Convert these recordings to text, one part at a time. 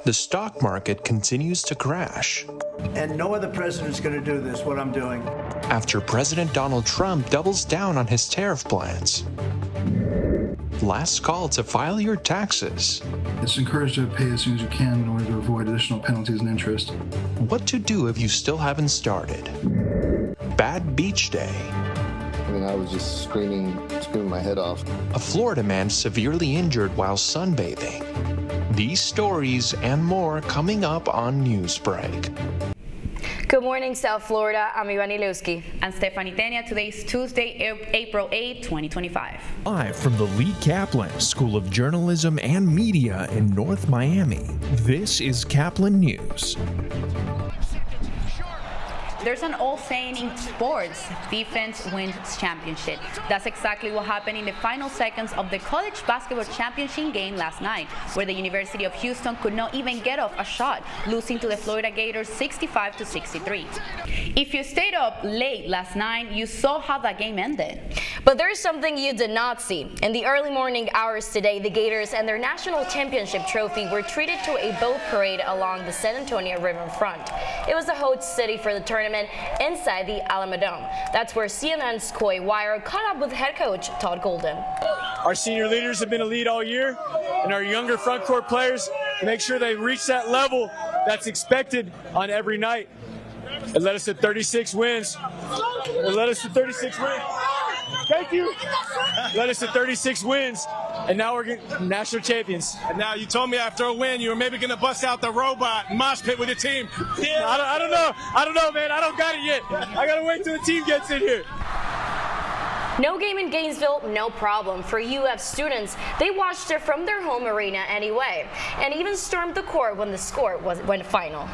the stock market continues to crash. And no other president's going to do this, what I'm doing. After President Donald Trump doubles down on his tariff plans. Last call to file your taxes. It's encouraged to pay as soon as you can in order to avoid additional penalties and interest. What to do if you still haven't started. Bad beach day. I mean, I was just screaming my head off. A Florida man severely injured while sunbathing. These stories and more coming up on Newsbreak. Good morning, South Florida. I'm Ivani Lewski. And Stephanie Tenia. Today's Tuesday, April 8, 2025. Live from the Lee Caplin School of Journalism and Media in North Miami, this is Caplin News. There's an old saying in sports, defense wins championship. That's exactly what happened in the final seconds of the college basketball championship game last night, where the University of Houston could not even get off a shot, losing to the Florida Gators 65-63. If you stayed up late last night, you saw how that game ended. But there's something you did not see. In the early morning hours today, the Gators and their national championship trophy were treated to a boat parade along the San Antonio riverfront. It was the host city for the tournament inside the Alamodome. That's where CNN's Coy Wire caught up with head coach Todd Golden. Our senior leaders have been a lead all year, and our younger front court players make sure they reach that level that's expected on every night. It led us to 36 wins. Thank you. Led us to 36 wins, and now we're national champions. And now you told me after a win you were maybe going to bust out the robot mosh pit with your team. Yeah. I don't know, man. I don't got it yet. I got to wait till the team gets in here. No game in Gainesville, no problem. For UF students, they watched it from their home arena anyway, and even stormed the court when the score went final.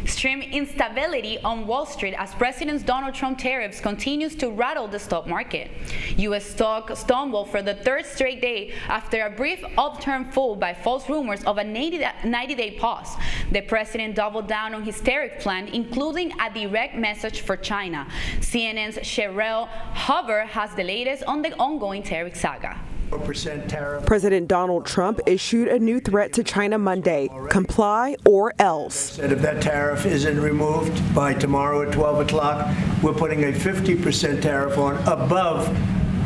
Extreme instability on Wall Street as President Donald Trump tariffs continues to rattle the stock market. U.S. stock stumbled for the third straight day after a brief upturn fueled by false rumors of a 90-day pause. The president doubled down on his tariff plan, including a direct message for China. CNN's Sherelle Hoover has the latest on the ongoing tariff saga. President Donald Trump issued a new threat to China Monday: comply or else. If that tariff isn't removed by tomorrow at 12 o'clock, we're putting a 50% tariff on above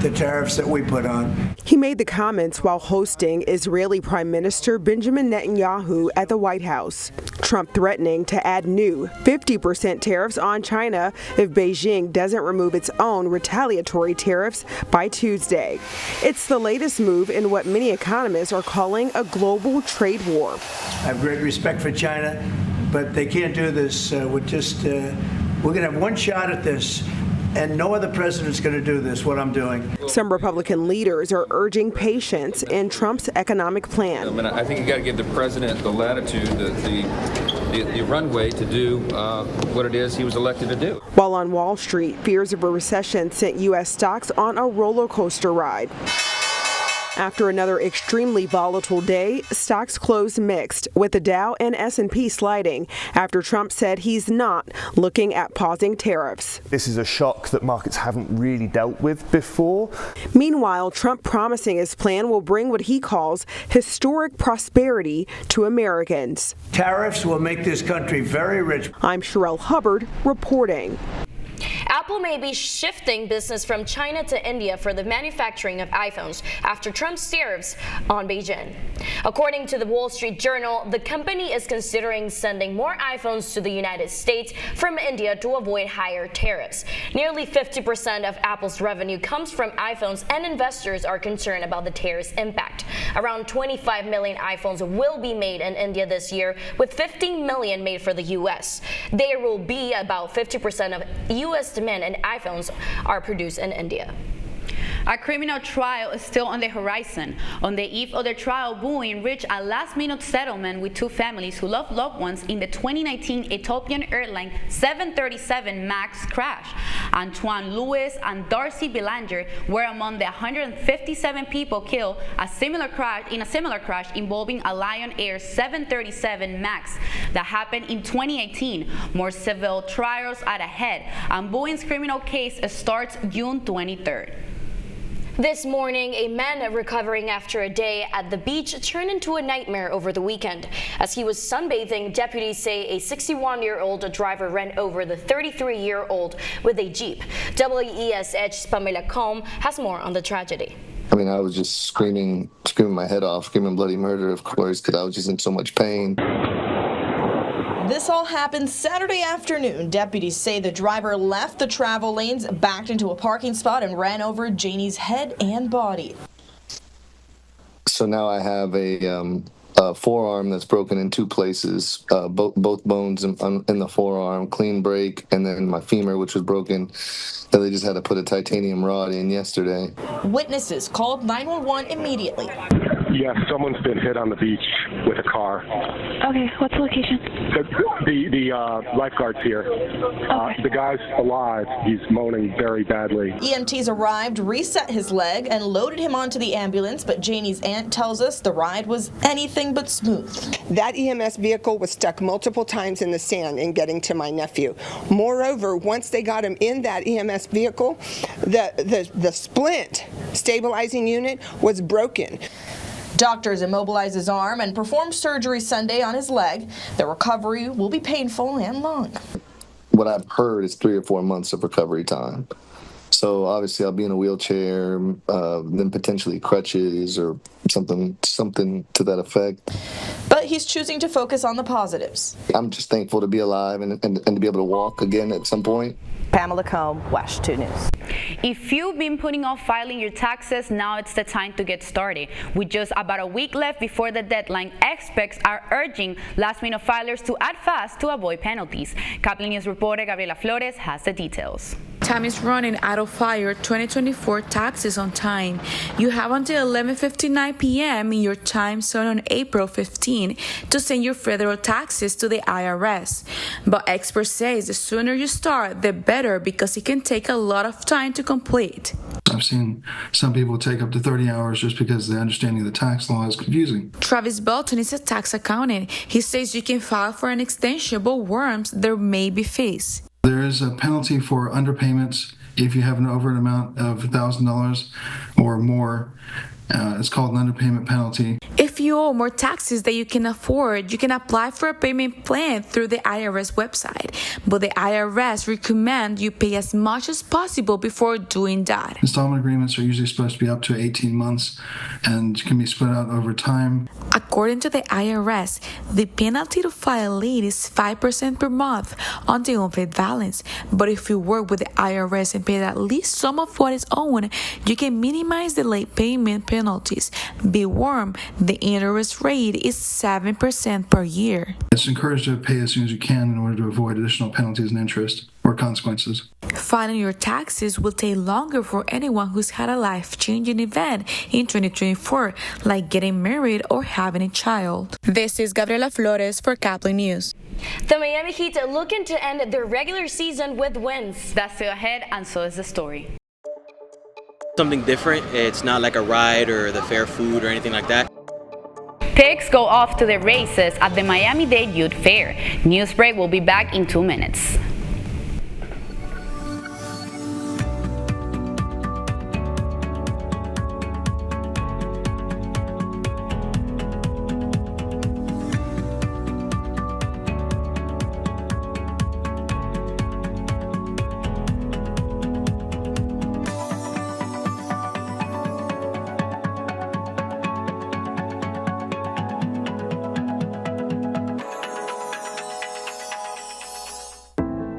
the tariffs that we put on. He made the comments while hosting Israeli Prime Minister Benjamin Netanyahu at the White House. Trump threatening to add new 50% tariffs on China if Beijing doesn't remove its own retaliatory tariffs by Tuesday. It's the latest move in what many economists are calling a global trade war. I have great respect for China, but they can't do this. We're going to have one shot at this. And no other president's going to do this, what I'm doing. Some Republican leaders are urging patience in Trump's economic plan. I mean, I think you got to give the president the latitude, the runway to do what it is he was elected to do. While on Wall Street, fears of a recession sent U.S. stocks on a roller coaster ride. After another extremely volatile day, stocks closed mixed, with the Dow and S&P sliding after Trump said he's not looking at pausing tariffs. This is a shock that markets haven't really dealt with before. Meanwhile, Trump promising his plan will bring what he calls historic prosperity to Americans. Tariffs will make this country very rich. I'm Sherelle Hubbard reporting. Apple may be shifting business from China to India for the manufacturing of iPhones after Trump's tariffs on Beijing. According to the Wall Street Journal, the company is considering sending more iPhones to the United States from India to avoid higher tariffs. Nearly 50% of Apple's revenue comes from iPhones, and investors are concerned about the tariffs' impact. Around 25 million iPhones will be made in India this year, with 15 million made for the U.S. There will be about 50% of U.S. demand and iPhones are produced in India. A criminal trial is still on the horizon. On the eve of the trial, Boeing reached a last-minute settlement with two families who lost loved ones in the 2019 Ethiopian Airlines 737 MAX crash. Antoine Lewis and Darcy Belanger were among the 157 people killed in a similar crash involving a Lion Air 737 MAX that happened in 2018. More civil trials are ahead, and Boeing's criminal case starts June 23rd. This morning, a man recovering after a day at the beach turned into a nightmare over the weekend. As he was sunbathing, deputies say a 61-year-old driver ran over the 33-year-old with a Jeep. WESH's Pamela Combe has more on the tragedy. I mean, I was just screaming my head off, screaming bloody murder, of course, because I was just in so much pain. This all happened Saturday afternoon. Deputies say the driver left the travel lanes, backed into a parking spot, and ran over Janie's head and body. So now I have a forearm that's broken in two places, both bones in the forearm, clean break, and then my femur, which was broken. That they just had to put a titanium rod in yesterday. Witnesses called 911 immediately. Yes, someone's been hit on the beach with a car. Okay, what's the location? The lifeguard's here. Okay. The guy's alive. He's moaning very badly. EMTs arrived, reset his leg, and loaded him onto the ambulance, but Janie's aunt tells us the ride was anything but smooth. That EMS vehicle was stuck multiple times in the sand in getting to my nephew. Moreover, once they got him in that EMS vehicle, the splint stabilizing unit was broken. Doctors immobilized his arm and performed surgery Sunday on his leg. The recovery will be painful and long. What I've heard is 3 or 4 months of recovery time. So obviously I'll be in a wheelchair, then potentially crutches or something to that effect. But he's choosing to focus on the positives. I'm just thankful to be alive and to be able to walk again at some point. Pamela Combe, WESH 2 News. If you've been putting off filing your taxes, now it's the time to get started. With just about a week left before the deadline, experts are urging last-minute filers to act fast to avoid penalties. Caplin News reporter Gabriela Flores has the details. Time is running out to file 2024 taxes on time. You have until 11:59 p.m. in your time zone on April 15 to send your federal taxes to the IRS. But experts say the sooner you start, the better, because it can take a lot of time to complete. I've seen some people take up to 30 hours just because the understanding of the tax law is confusing. Travis Belton is a tax accountant. He says you can file for an extension, but worms there may be fees. There is a penalty for underpayments if you have an over an amount of $1,000 or more. It's called an underpayment penalty. If you owe more taxes than you can afford, you can apply for a payment plan through the IRS website. But the IRS recommend you pay as much as possible before doing that. Installment agreements are usually supposed to be up to 18 months and can be spread out over time. According to the IRS, the penalty to file late is 5% per month on the unpaid balance. But if you work with the IRS and pay at least some of what is owed, you can minimize the late payment penalties. Be warned, the interest rate is 7% per year. It's encouraged to pay as soon as you can in order to avoid additional penalties and interest or consequences. Filing your taxes will take longer for anyone who's had a life-changing event in 2024, like getting married or having a child. This is Gabriela Flores for Caplin News. The Miami Heat are looking to end their regular season with wins. That's still ahead, and so is the story. Something different. It's not like a ride or the fair food or anything like that. Pigs go off to the races at the Miami-Dade Youth Fair. Newsbreak will be back in 2 minutes.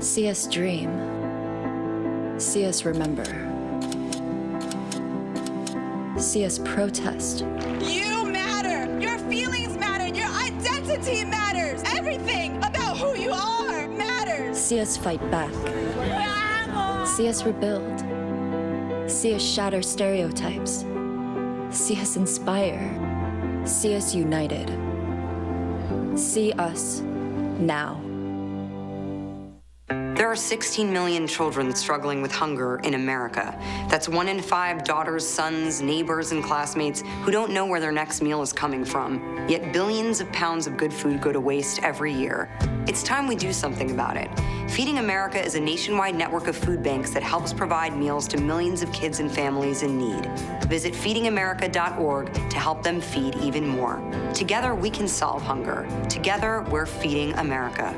See us dream. See us remember. See us protest. You matter. Your feelings matter. Your identity matters. Everything about who you are matters. See us fight back. See us rebuild. See us shatter stereotypes. See us inspire. See us united. See us now. There are 16 million children struggling with hunger in America. That's 1 in 5 daughters, sons, neighbors, and classmates who don't know where their next meal is coming from. Yet billions of pounds of good food go to waste every year. It's time we do something about it. Feeding America is a nationwide network of food banks that helps provide meals to millions of kids and families in need. Visit feedingamerica.org to help them feed even more. Together, we can solve hunger. Together, we're feeding America.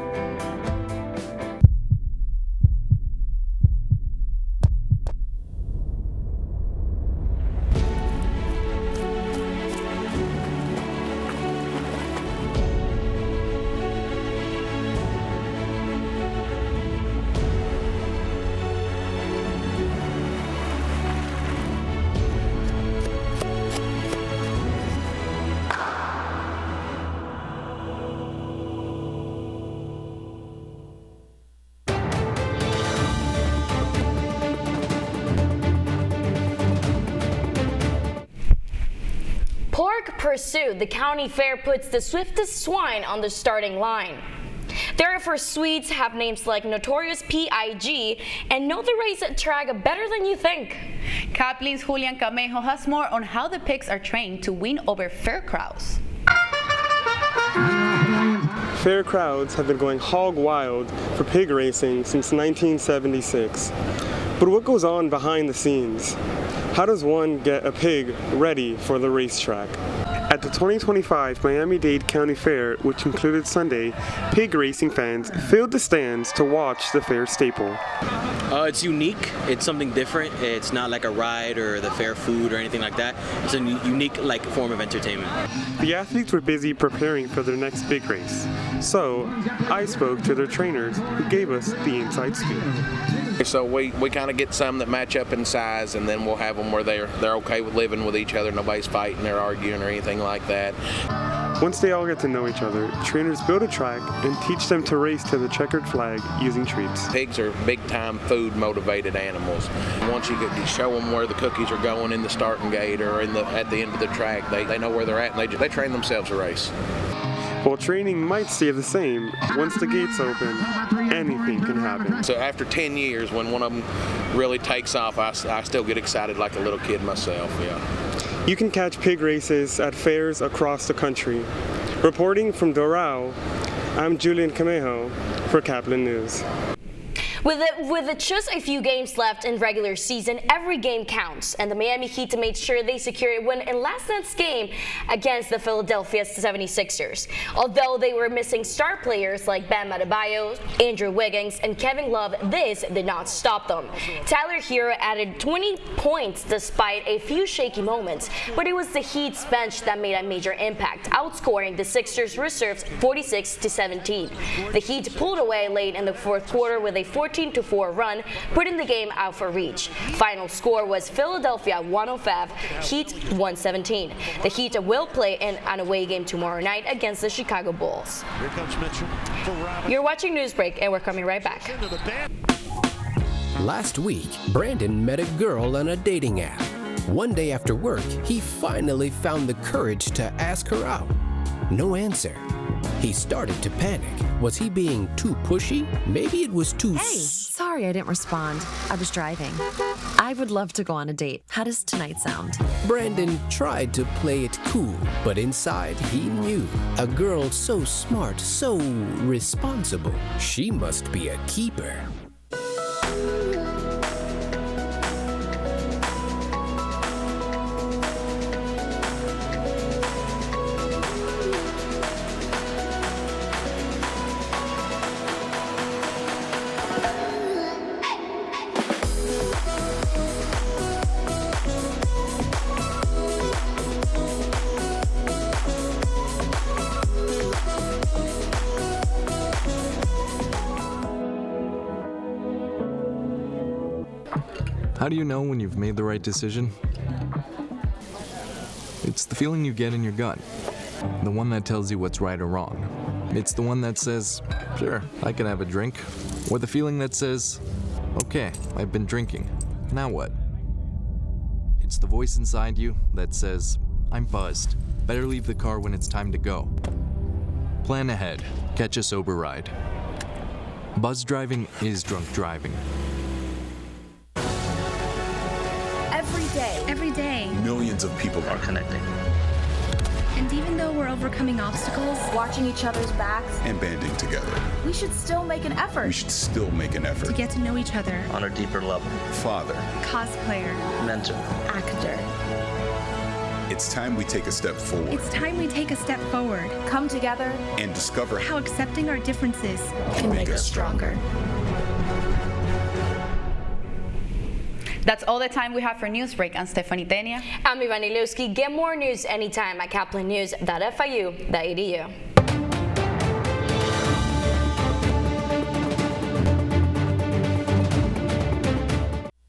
Pork pursuit. The county fair puts the swiftest swine on the starting line. Their first sweets have names like Notorious P.I.G. and know the race track better than you think. Caplin's Julian Camejo has more on how the pigs are trained to win over fair crowds. Fair crowds have been going hog wild for pig racing since 1976. But what goes on behind the scenes? How does one get a pig ready for the racetrack? At the 2025 Miami-Dade County Fair, which included Sunday, pig racing fans filled the stands to watch the fair staple. It's unique. It's something different. It's not like a ride or the fair food or anything like that. It's a unique form of entertainment. The athletes were busy preparing for their next big race. So I spoke to their trainers who gave us the inside scoop. So we kind of get some that match up in size, and then we'll have them where they're okay with living with each other. Nobody's fighting or arguing or anything like that. Once they all get to know each other, trainers build a track and teach them to race to the checkered flag using treats. Pigs are big-time food-motivated animals. Once you show them where the cookies are going in the starting gate or at the end of the track, they know where they're at, and they train themselves to race. While training might stay the same, once the gates open, anything can happen. So after 10 years, when one of them really takes off, I still get excited like a little kid myself, yeah. You can catch pig races at fairs across the country. Reporting from Doral, I'm Julian Camejo for Caplin News. With just a few games left in regular season, every game counts, and the Miami Heat made sure they secured a win in last night's game against the Philadelphia 76ers. Although they were missing star players like Bam Adebayo, Andrew Wiggins, and Kevin Love, this did not stop them. Tyler Hero added 20 points despite a few shaky moments, but it was the Heat's bench that made a major impact, outscoring the Sixers reserves 46-17. The Heat pulled away late in the fourth quarter with a 14-4 run, putting the game out for reach. Final score was Philadelphia 105, Heat 117. The Heat will play in an away game tomorrow night against the Chicago Bulls. Here comes Mitchell for Robinson. You're watching Newsbreak, and we're coming right back. Last week, Brandon met a girl on a dating app. One day after work, he finally found the courage to ask her out. No answer. He started to panic. Was he being too pushy? Maybe it was too... Hey, sorry I didn't respond. I was driving. I would love to go on a date. How does tonight sound? Brandon tried to play it cool, but inside he knew. A girl so smart, so responsible. She must be a keeper. How do you know when you've made the right decision? It's the feeling you get in your gut. The one that tells you what's right or wrong. It's the one that says, sure, I can have a drink. Or the feeling that says, okay, I've been drinking. Now what? It's the voice inside you that says, I'm buzzed. Better leave the car when it's time to go. Plan ahead. Catch a sober ride. Buzz driving is drunk driving. Every day, millions of people are connecting. and even though we're overcoming obstacles, watching each other's backs, and banding together, we should still make an effort. We should still make an effort to get to know each other on a deeper level. Father, cosplayer, mentor, actor. It's time we take a step forward. It's time we take a step forward. Come together and discover how accepting our differences can make us stronger. That's all the time we have for Newsbreak. I'm Stephanie Tenia. I'm Ivani Lewski. Get more news anytime at CaplinNews.fiu.edu.